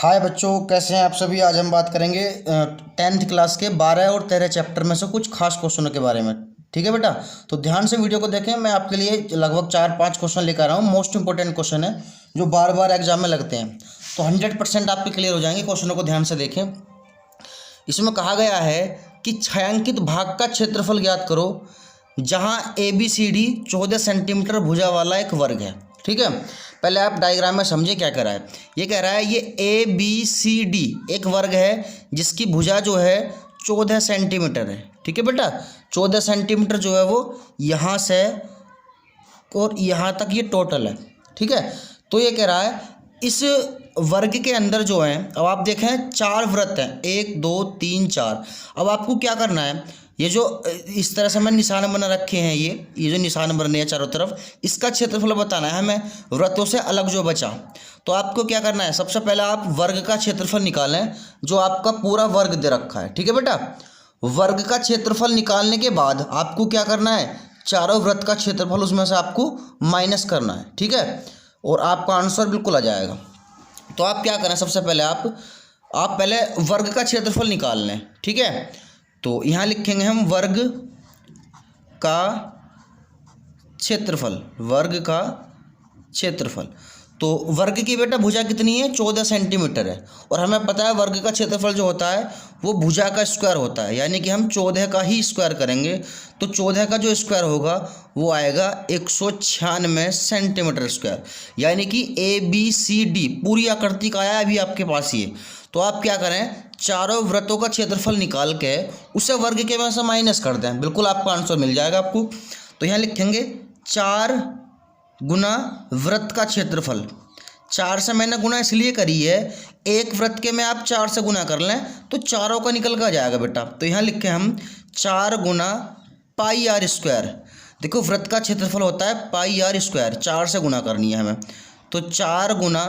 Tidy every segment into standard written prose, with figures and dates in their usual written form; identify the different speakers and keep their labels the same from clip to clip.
Speaker 1: हाय बच्चों, कैसे हैं आप सभी। आज हम बात करेंगे 10th क्लास के 12 और 13 चैप्टर में से कुछ खास क्वेश्चनों के बारे में। ठीक है बेटा, तो ध्यान से वीडियो को देखें। मैं आपके लिए लगभग 4-5 क्वेश्चन लेकर आ रहा हूँ। मोस्ट इंपॉर्टेंट क्वेश्चन है जो बार बार एग्जाम में लगते हैं, तो 100% आपके क्लियर हो जाएंगे। क्वेश्चनों को ध्यान से देखें। इसमें कहा गया है कि छायांकित भाग का क्षेत्रफल ज्ञात करो जहाँ ABCD 14 सेंटीमीटर भुजा वाला एक वर्ग है। ठीक है, पहले आप डायग्राम में समझिए क्या कह रहा है। ये कह रहा है ये ABCD एक वर्ग है जिसकी भुजा जो है 14 सेंटीमीटर है। ठीक है बेटा, 14 सेंटीमीटर जो है वो यहाँ से और यहाँ तक ये टोटल है। ठीक है, तो ये कह रहा है इस वर्ग के अंदर जो है, अब आप देखें 4 वृत्त हैं, 1 2 3 4। अब आपको क्या करना है, ये जो इस तरह से मैं निशान बना रखे हैं, ये जो निशान बने हैं चारों तरफ, इसका क्षेत्रफल बताना है हमें वृत्तों से अलग जो बचा। तो आपको क्या करना है, सबसे पहले आप वर्ग का क्षेत्रफल निकालें जो आपका पूरा वर्ग दे रखा है। ठीक है बेटा, वर्ग का क्षेत्रफल निकालने के बाद आपको क्या करना है, चारों वृत्त का क्षेत्रफल उसमें से आपको माइनस करना है। ठीक है, और आपका आंसर बिल्कुल आ जाएगा। तो आप क्या करें, सबसे पहले आप पहले वर्ग का क्षेत्रफल निकाल लें। ठीक है, तो यहाँ लिखेंगे हम वर्ग का क्षेत्रफल, वर्ग का क्षेत्रफल। तो वर्ग की बेटा भुजा कितनी है, 14 सेंटीमीटर है, और हमें पता है वर्ग का क्षेत्रफल जो होता है वो भुजा का स्क्वायर होता है, यानी कि हम 14 का ही स्क्वायर करेंगे। तो 14 का जो स्क्वायर होगा वो आएगा 196 सेंटीमीटर स्क्वायर, यानी कि ABCD पूरी आकृति का आया अभी आपके पास ये। तो आप क्या करें, चारों वृत्तों का क्षेत्रफल निकाल के उसे वर्ग के में से माइनस कर दें, बिल्कुल आपका आंसर मिल जाएगा आपको। तो यहाँ लिखेंगे 4 गुना वृत्त का क्षेत्रफल। 4 से मैंने गुना इसलिए करी है, एक वृत्त के में आप 4 से गुना कर लें तो चारों का निकल कर जाएगा बेटा। तो यहाँ लिखे हम 4 गुना पाई आर स्क्वायर। देखो वृत्त का क्षेत्रफल होता है पाई आर स्क्वायर, 4 से गुना करनी है हमें। तो 4 गुना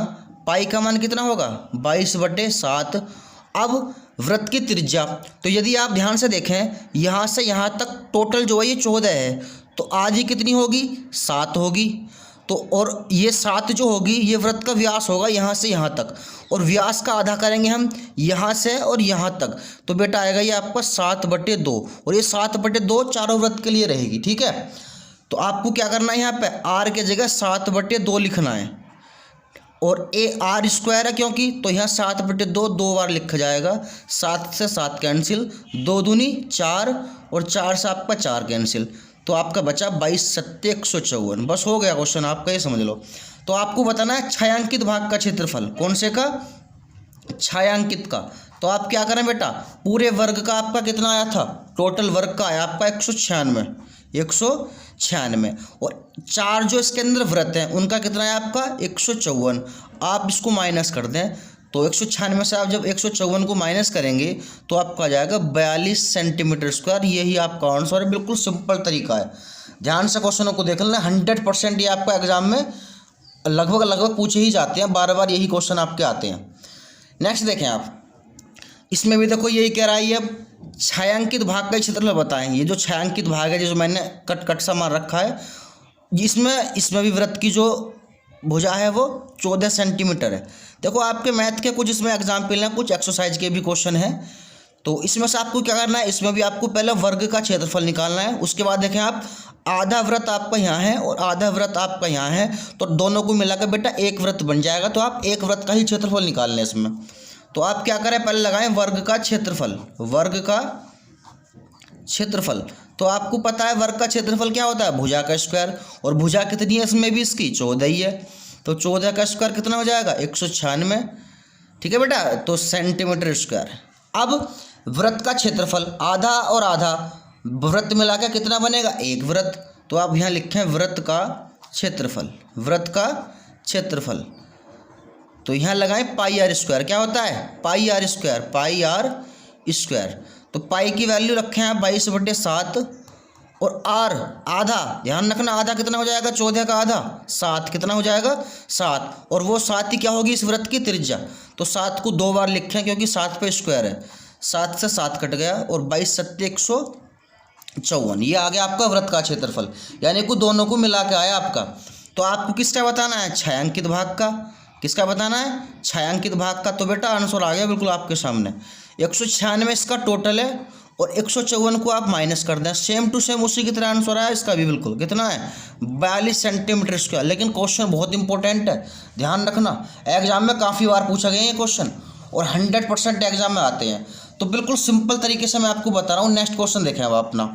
Speaker 1: पाई का मान कितना होगा, 22/7। अब वृत्त की त्रिज्या, तो यदि आप ध्यान से देखें यहाँ से यहाँ तक टोटल जो है ये 14 है, तो आधी कितनी होगी, 7 होगी। तो और ये 7 जो होगी ये वृत्त का व्यास होगा यहाँ से यहाँ तक, और व्यास का आधा करेंगे हम यहाँ से और यहाँ तक, तो बेटा आएगा ये आपका 7/2, और ये 7/2 चारों वृत्त के लिए रहेगी। ठीक है, तो आपको क्या करना है, यहाँ पे आर के जगह 7/2 लिखना है, और AR स्क्वायर है क्योंकि, तो यहाँ 7/2 2 बार लिखा जाएगा। 7 से 7 कैंसिल, 2 दूनी 4, और 4 से आपका 4 कैंसिल, तो आपका बचा 22×7 154। बस हो गया क्वेश्चन आपका, ये समझ लो। तो आपको बताना है छायांकित भाग का क्षेत्रफल, कौन से का, छायांकित का। तो आप क्या करें बेटा, पूरे वर्ग का आपका कितना आया था, टोटल वर्ग का आया आपका 196, और 4 जो इसके अंदर वृत्त हैं उनका कितना है आपका 154। आप इसको माइनस कर दें, तो 196 से आप जब 154 को माइनस करेंगे तो आपका आ जाएगा 42 सेंटीमीटर स्क्वायर। यही आपका आंसर है, बिल्कुल सिंपल तरीका है। ध्यान से क्वेश्चनों को देख लेना, 100% ये आपका एग्जाम में लगभग पूछे ही जाते हैं, बार बार यही क्वेश्चन आपके आते हैं। नेक्स्ट देखें आप, इसमें भी देखो यही कह रहा है, ये छायांकित भाग का क्षेत्रफल बताएं। ये जो छायांकित भाग है जो मैंने कट सा मार रखा है, इसमें भी वृत्त की जो भुजा है वो 14 सेंटीमीटर है। देखो आपके मैथ के कुछ इसमें एग्जाम्पल हैं, कुछ एक्सरसाइज के भी क्वेश्चन हैं। तो इसमें से आपको क्या करना है, इसमें भी आपको पहले वर्ग का क्षेत्रफल निकालना है। उसके बाद देखें आप, आधा वृत्त आपका यहाँ है और आधा वृत्त आपका यहाँ है, तो दोनों को मिलाकर बेटा एक वृत्त बन जाएगा। तो आप एक वृत्त का ही क्षेत्रफल निकाल लें इसमें। तो आप क्या करें, पहले लगाएं वर्ग का क्षेत्रफल, वर्ग का क्षेत्रफल। तो आपको पता है वर्ग का क्षेत्रफल क्या होता है, भुजा का स्क्वायर, और भुजा कितनी है इसमें भी इसकी 14 ही है। तो 14 का स्क्वायर कितना हो जाएगा 196। ठीक है बेटा, तो सेंटीमीटर स्क्वायर। अब वृत्त का क्षेत्रफल, आधा और आधा वृत्त मिला के कितना बनेगा, एक वृत्त। तो आप यहाँ लिखें वृत्त का क्षेत्रफल, वृत्त का क्षेत्रफल। तो यहाँ लगाएं पाई आर स्क्वायर, क्या होता है pi R square, pi R square. तो पाई की वैल्यू रखें आप 22/7, और आर आधा, ध्यान रखना आधा कितना हो जाएगा, 14 का आधा 7, कितना हो जाएगा 7, और वो 7 ही क्या होगी इस वृत्त की त्रिज्या। तो 7 को 2 बार लिखें क्योंकि 7 पे स्क्वायर है, 7 से 7 कट गया, और 22×7 154। ये आ गया आपका वृत्त का क्षेत्रफल, यानी कि दोनों को मिला के आया आपका। तो आपको किसका बताना है, छायांकित भाग का। किसका बताना है? छायांकित भाग का। तो बेटा आंसर आ गया बिल्कुल आपके सामने। 196 इसका टोटल है और 154 को आप माइनस कर दें, सेम टू सेम उसी की तरह आंसर आया इसका भी बिल्कुल। कितना है? 42 सेंटीमीटर स्क्वायर। लेकिन क्वेश्चन बहुत इंपॉर्टेंट है, ध्यान रखना, एग्जाम में काफ़ी बार पूछा गया ये क्वेश्चन और 100% एग्जाम में आते हैं। तो बिल्कुल सिंपल तरीके से मैं आपको बता रहा हूँ। नेक्स्ट क्वेश्चन देखें अब अपना,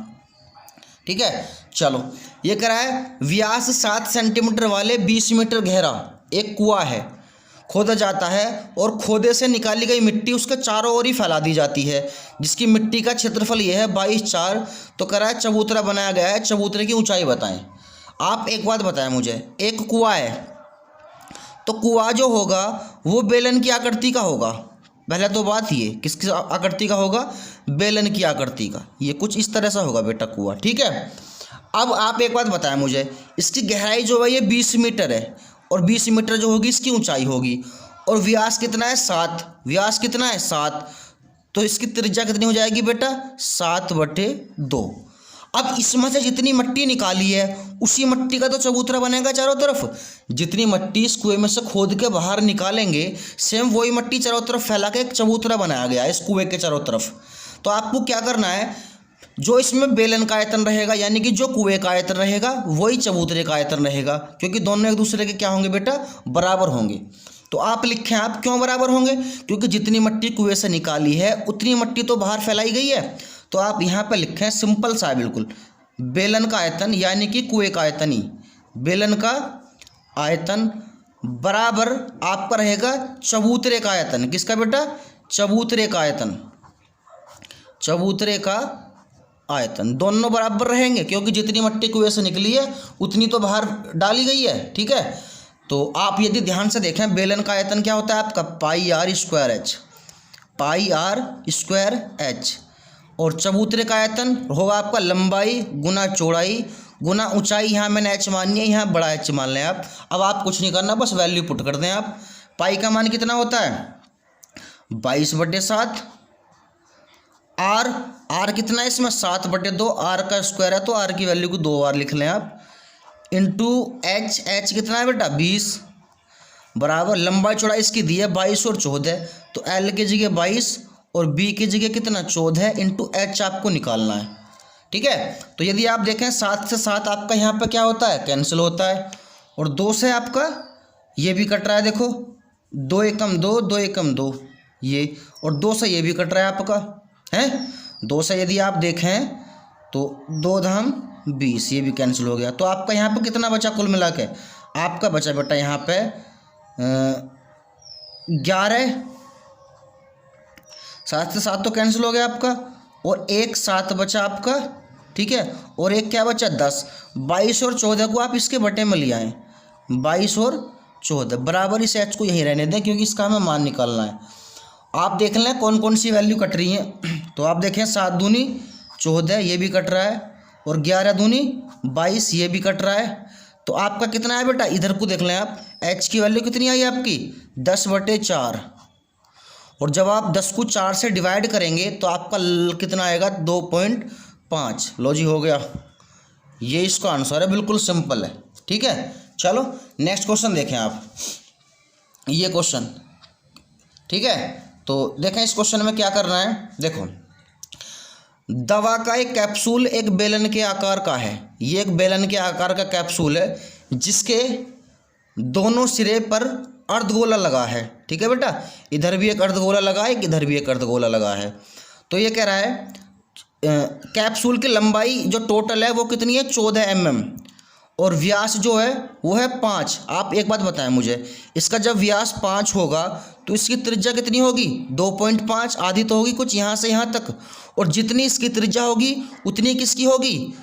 Speaker 1: ठीक है। चलो, ये करा है व्यास 7 सेंटीमीटर वाले 20 मीटर गहरा एक कुआं है, खोदा जाता है और खोदे से निकाली गई मिट्टी उसके चारों ओर ही फैला दी जाती है, जिसकी मिट्टी का क्षेत्रफल यह है 22/4। तो करा है चबूतरा बनाया गया है, चबूतरे की ऊंचाई बताएं। आप एक बात बताएं मुझे, एक कुआं है तो कुआं जो होगा वो बेलन की आकृति का होगा। पहले तो बात ये, किसकी आकृति का होगा? बेलन की आकृति का। ये कुछ इस तरह से होगा बेटा कुआं, ठीक है। अब आप एक बात बताएं मुझे, इसकी गहराई जो है ये 20 मीटर है और 20 मीटर जो होगी इसकी ऊंचाई होगी, और व्यास कितना है? 7। व्यास कितना है? 7। तो इसकी त्रिज्या कितनी हो जाएगी बेटा? 7/2। अब इसमें से जितनी मिट्टी निकाली है उसी मिट्टी का तो चबूतरा बनेगा चारों तरफ। जितनी मिट्टी इस कुएं में से खोद के बाहर निकालेंगे, सेम वही मिट्टी चारों तरफ फैला के एक चबूतरा बनाया गया है इस कुएं के चारों तरफ। तो आपको क्या करना है, जो इसमें बेलन का आयतन रहेगा, यानी कि जो कुएं का आयतन रहेगा वही चबूतरे का आयतन रहेगा, क्योंकि दोनों एक दूसरे के क्या होंगे बेटा? बराबर होंगे। तो आप लिखें, आप क्यों बराबर होंगे? क्योंकि जितनी मिट्टी कुएं से निकाली है उतनी मिट्टी तो बाहर फैलाई गई है। तो आप यहाँ पे लिखें, सिंपल सा है बिल्कुल, बेलन का आयतन यानी कि कुएं का आयतन ही, बेलन का आयतन बराबर आपका रहेगा चबूतरे का आयतन। किसका बेटा? चबूतरे का आयतन। चबूतरे का आयतन दोनों बराबर रहेंगे, क्योंकि जितनी मिट्टी कुएं से निकली है उतनी तो बाहर डाली गई है, ठीक है। तो आप यदि ध्यान से देखें, बेलन का आयतन क्या होता है आपका? πr²h, πr²h। और चबूतरे का आयतन होगा आपका लंबाई गुना चौड़ाई गुना ऊंचाई। यहाँ मैंने h मानी है, यहाँ बड़ा h मान लें आप। अब आप कुछ नहीं करना, बस वैल्यू पुट कर दें आप। पाई का मान कितना होता है? 22/7। आर कितना है इसमें? 7/2। आर का स्क्वायर है तो आर की वैल्यू को 2 बार लिख लें आप, इंटू एच कितना है बेटा? 20 बराबर लंबाई चौड़ाई इसकी दी है 22 और 14, तो एल की जगह 22 और बी की जगह कितना? 14 इंटू एच आपको निकालना है, ठीक है। तो यदि आप देखें 7 से 7 आपका यहाँ पे क्या होता है? कैंसिल होता है। और 2 से आपका ये भी कट रहा है, देखो 2 एकम 2, 2 एकम 2 ये, और 2 से ये भी कट रहा है आपका, है 2 से यदि आप देखें तो 2 धाम 20, ये भी कैंसिल हो गया। तो आपका यहाँ पे कितना बचा कुल मिला के? आपका बचा बेटा यहाँ पे 11। 7 से 7 तो कैंसिल हो गया आपका, और 1 7 बचा आपका, ठीक है। और एक क्या बचा? 10। 22 और 14 को आप इसके बटे में ले आएँ, 22 और 14 बराबर। इस एच को यहीं रहने दें क्योंकि इसका हमें मान निकालना है। आप देख लें कौन कौन सी वैल्यू कट रही हैं। तो आप देखें 7 दूनी 14 ये भी कट रहा है, और 11 दूनी 22 ये भी कट रहा है। तो आपका कितना है बेटा? इधर को देख लें आप, h की वैल्यू कितनी आई आपकी? 10/4। और जब आप 10 को 4 से डिवाइड करेंगे तो आपका कितना आएगा? 2.5। लो जी, हो गया। ये इसका आंसर है, बिल्कुल सिंपल है, ठीक है। चलो नेक्स्ट क्वेश्चन देखें आप, ये क्वेश्चन, ठीक है। तो देखें इस क्वेश्चन में क्या करना है। देखो, दवा का एक कैप्सूल एक बेलन के आकार का है। ये एक बेलन के आकार का कैप्सूल है जिसके दोनों सिरे पर अर्धगोला लगा है, ठीक है बेटा। इधर भी एक अर्धगोला लगा है, इधर भी एक अर्धगोला लगा है। तो ये कह रहा है कैप्सूल की लंबाई जो टोटल है वो कितनी है? 14 mm, और व्यास जो है वो है 5। आप एक बात बताएं मुझे, इसका जब व्यास 5 होगा तो इसकी त्रिज्या कितनी होगी? 2.5। आधी तो होगी कुछ यहाँ से यहाँ तक, और जितनी इसकी त्रिज्या होगी उतनी किसकी होगी?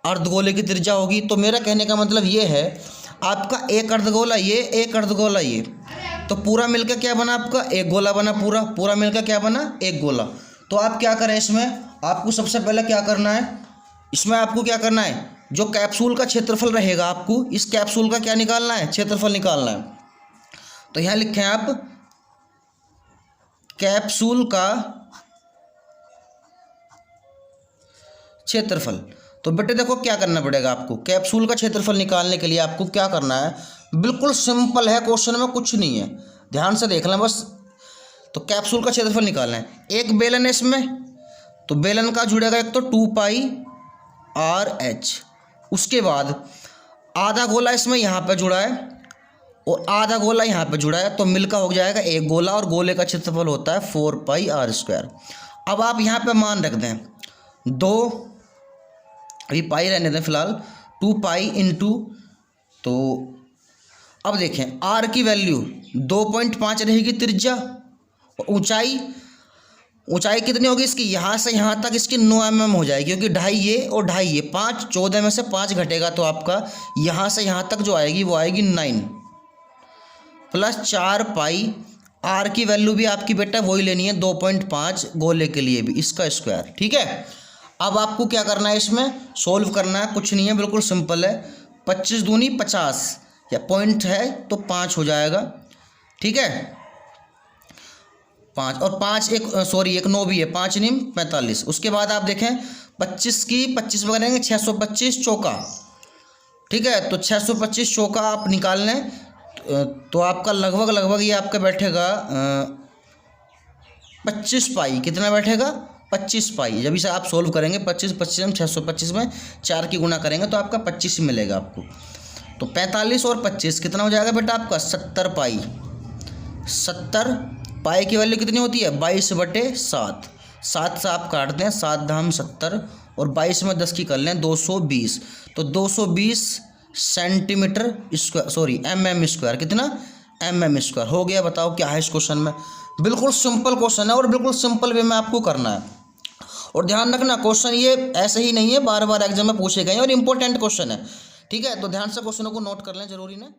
Speaker 1: अर्धगोले की त्रिज्या होगी। तो मेरा कहने का मतलब ये है, आपका एक अर्धगोला ये, एक अर्धगोला ये, तो पूरा मिलकर क्या बना आपका? एक गोला बना। पूरा मिलकर क्या बना? एक गोला। तो आप क्या करें इसमें, आपको सबसे पहले क्या करना है, इसमें आपको क्या करना है, जो कैप्सूल का क्षेत्रफल रहेगा आपको इस कैप्सूल का क्या निकालना है? क्षेत्रफल निकालना है। तो यहाँ लिखें आप कैप्सूल का क्षेत्रफल। तो बेटे देखो क्या करना पड़ेगा आपको, कैप्सूल का क्षेत्रफल निकालने के लिए आपको क्या करना है? बिल्कुल सिंपल है, क्वेश्चन में कुछ नहीं है, ध्यान से देख लें बस। तो कैप्सूल का क्षेत्रफल निकालना है। एक बेलन है इसमें, तो बेलन का जुड़ेगा एक तो 2πr/h। उसके बाद आधा गोला इसमें यहाँ पे जुड़ा है और आधा गोला यहाँ पे जुड़ा है, तो मिलकर हो जाएगा एक गोला, और गोले का क्षेत्रफल होता है 4πr²। अब आप यहाँ पे मान रख दें 2, अभी पाई रहने दें फिलहाल, 2π इंटू, तो अब देखें r की वैल्यू 2.5 रहेगी त्रिज्या, और ऊंचाई कितनी होगी इसकी, यहाँ से यहाँ तक इसकी 9 mm हो जाएगी, क्योंकि 2.5 ये और 2.5 ये, 5 14 में से 5 घटेगा, तो आपका यहाँ से यहाँ तक जो आएगी वो आएगी 9 प्लस 4π। r की वैल्यू भी आपकी बेटा वही लेनी है 2.5 गोले के लिए भी, इसका स्क्वायर, ठीक है। अब आपको क्या करना है, इसमें सोल्व करना है, कुछ नहीं है, बिल्कुल सिंपल है। 25 दूनी 50, या पॉइंट है तो 5 हो जाएगा, ठीक है। 5 और 5 एक 9 भी है, 5 नीम 45। उसके बाद आप देखें 25 की 25 में करेंगे 625 चौका, ठीक है। तो 625 चौका आप निकाल लें, तो आपका लगभग ये आपका बैठेगा 25π। कितना बैठेगा, 25π। जब इसे आप सोल्व करेंगे 25 में 625 में 4 की गुना करेंगे तो आपका 25 मिलेगा आपको। तो 45 और 25 कितना हो जाएगा बेटा आपका 70π। 70π की वैल्यू कितनी होती है 22/7। 7 से आप काट दें, 7 धाम 70, और 22 में 10 की कर लें 220, तो 220 सेंटीमीटर स्क्वायर, mm², कितना mm² हो गया। बताओ क्या है इस क्वेश्चन में, बिल्कुल सिंपल क्वेश्चन है और बिल्कुल सिंपल वे में आपको करना है। और ध्यान रखना क्वेश्चन ये ऐसे ही नहीं है, बार बार एग्जाम में पूछे गए और इंपॉर्टेंट क्वेश्चन है, ठीक है। तो ध्यान से क्वेश्चनों को नोट कर लें, जरूरी ना।